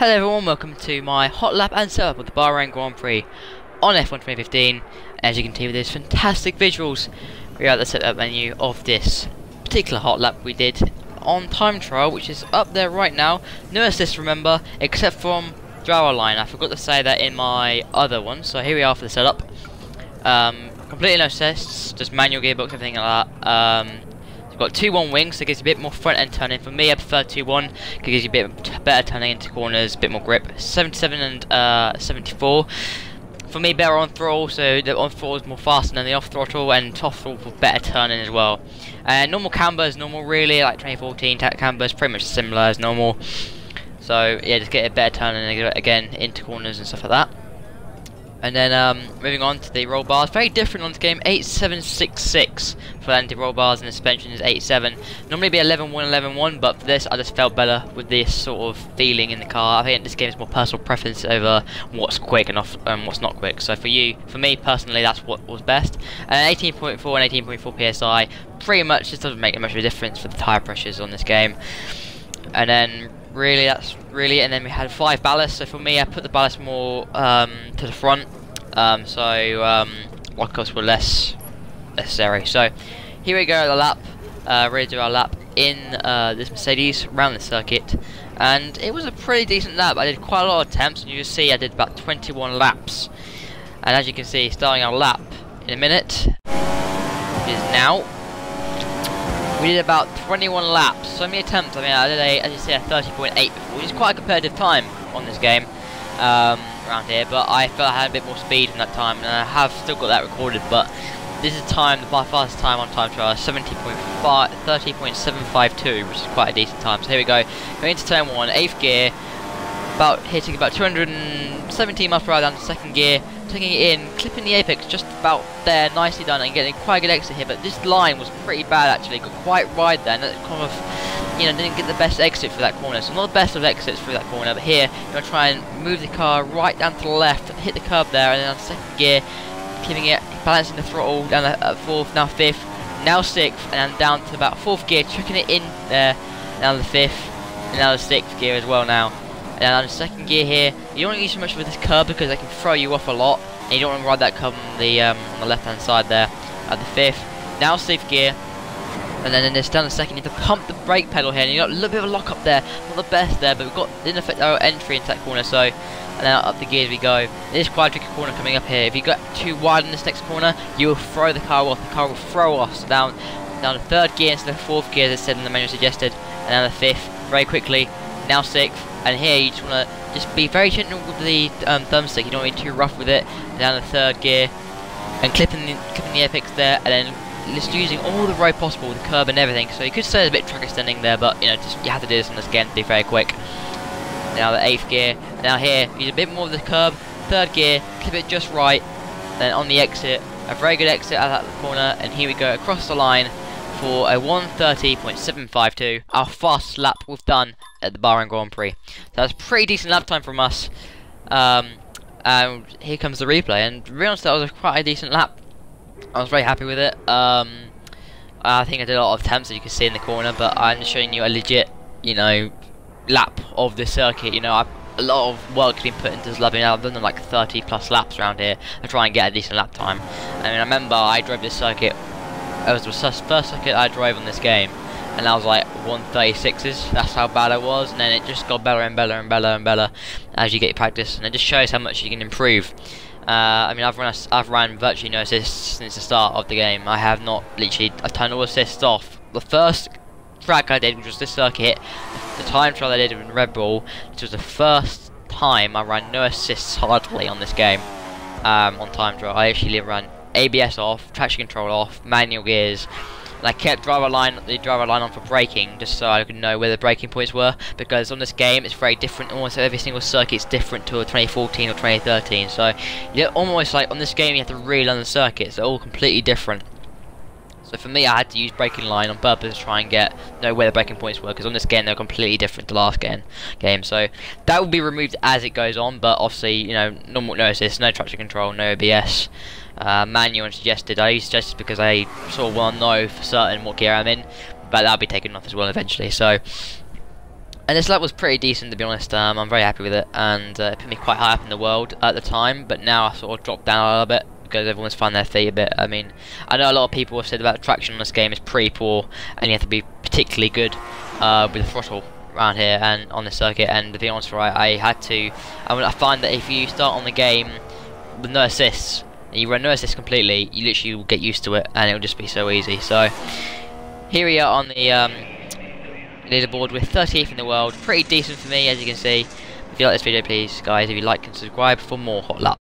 Hello everyone, welcome to my hot lap and setup of the Bahrain Grand Prix on F1 2015. As you can see with these fantastic visuals, we are at the setup menu of this particular hot lap we did on time trial, which is up there right now. No assist, remember, except from driver line. I forgot to say that in my other one, so here we are for the setup. Completely no assists, just manual gearbox, everything like that. We've got 2-1 wings, so it gives you a bit more front end turning. For me, I prefer 2-1, it gives you a bit better turning into corners, a bit more grip. 77 and 74. For me, better on throttle, so the on throttle is more faster than the off throttle, and off throttle for better turning as well. Normal camber is normal, really, like 2014 camber is pretty much similar as normal. So yeah, just get a better turning again into corners and stuff like that. And then moving on to the roll bars, very different on this game. 8766 for the anti-roll bars, and the suspension is 87. Normally be 11-1, 11-1, but for this I just felt better with this sort of feeling in the car. I think this game is more personal preference over what's quick and what's not quick. So for me personally, that's what was best. 18.4 and 18.4 psi, pretty much just doesn't make much of a difference for the tyre pressures on this game. And then really that's really it. And then we had 5 ballast, so for me I put the ballast more to the front, of course were less necessary. So here we go, the lap, ready to do our lap in this Mercedes around the circuit, and it was a pretty decent lap. I did quite a lot of attempts, and you can see I did about 21 laps, and as you can see, starting our lap in a minute, it is now. We did about 21 laps, so many attempts. I mean, I did as you see, a 30.8 before, which is quite a competitive time on this game around here. But I felt I had a bit more speed from that time, and I have still got that recorded. But this is time, my fastest time on time trial, 30.752, which is quite a decent time. So here we go, going into turn 1, 8th gear, hitting about 217 miles per hour down to 2nd gear. Taking it in, clipping the apex just about there, nicely done, and getting quite a good exit here. But this line was pretty bad actually, got quite wide there, and it kind of, didn't get the best exit for that corner. So not the best of exits through that corner, but here you're going to try and move the car right down to the left, hit the curb there, and then on 2nd gear, keeping it, balancing the throttle down at 4th, now 5th, now 6th, and down to about 4th gear, chucking it in there, now the 5th, and now the 6th gear as well now. And on the 2nd gear here, you don't want to use so much with this curb because they can throw you off a lot, and you don't want to ride that curb on the left hand side there. At the 5th, now 6th gear, and then in this down the 2nd, you have to pump the brake pedal here, and you got a little bit of a lock up there, not the best there, but didn't affect our entry into that corner. So, and then up the gears we go. This quite tricky corner coming up here. If you get too wide in this next corner, you will throw the car off. The car will throw off. So down the 3rd gear instead of 4th gear, as I said in the manual suggested, and now the 5th, very quickly, now 6th. And here you just want to be very gentle with the thumbstick. You don't want to be too rough with it. Down the 3rd gear, and clipping the apex there, and then just using all the road possible, the curb and everything. So you could say there's a bit of track extending there, but you have to do this on this game to be very quick. Now the 8th gear. Now here, use a bit more of the curb. 3rd gear, clip it just right. Then on the exit, a very good exit out of that corner, and here we go across the line for a 1:30.752, our fastest lap we've done at the Bahrain Grand Prix. So that's a pretty decent lap time from us. And here comes the replay, and to be honest, that was quite a decent lap. I was very happy with it. I think I did a lot of attempts, as you can see in the corner, but I'm just showing you a legit, lap of the circuit. A lot of work has been put into this lap. I've done like 30 plus laps around here to try and get a decent lap time. I mean, I remember I drove this circuit. It was the first circuit I drove on this game, and I was like 1:36s. That's how bad I was, and then it just got better and better and better and better as you get practice, and it just shows how much you can improve. I mean, I've ran virtually no assists since the start of the game. I have not literally. I turned all assists off. The first track I did, which was this circuit, the time trial I did in Red Bull, this was the first time I ran no assists hardly on this game on time trial. I actually ran ABS off, traction control off, manual gears, and I kept the driver line on for braking, just so I could know where the braking points were, because on this game it's very different. Almost every single circuit is different to a 2014 or 2013, so almost like on this game you have to relearn the circuits. They're all completely different. So for me, I had to use braking line on purpose to try and know where the braking points were, because on this game they're completely different to last game. So that will be removed as it goes on, but obviously, normal no assist, no traction control, no ABS. Manual and suggested. I use suggested because I sort of want to know for certain what gear I'm in, but that'll be taken off as well eventually. So And this lap was pretty decent, to be honest. I'm very happy with it, and it put me quite high up in the world at the time, but now I sort of dropped down a little bit because everyone's found their feet a bit. I mean, I know a lot of people have said about traction on this game is pretty poor, and you have to be particularly good with the throttle around here and on the circuit. And to be honest, right, I find that if you start on the game with no assists, and you run no assists completely, you literally will get used to it, and it will just be so easy. So here we are on the leaderboard with 38th in the world. Pretty decent for me, as you can see. If you like this video, please guys, if you like and subscribe for more hot laps.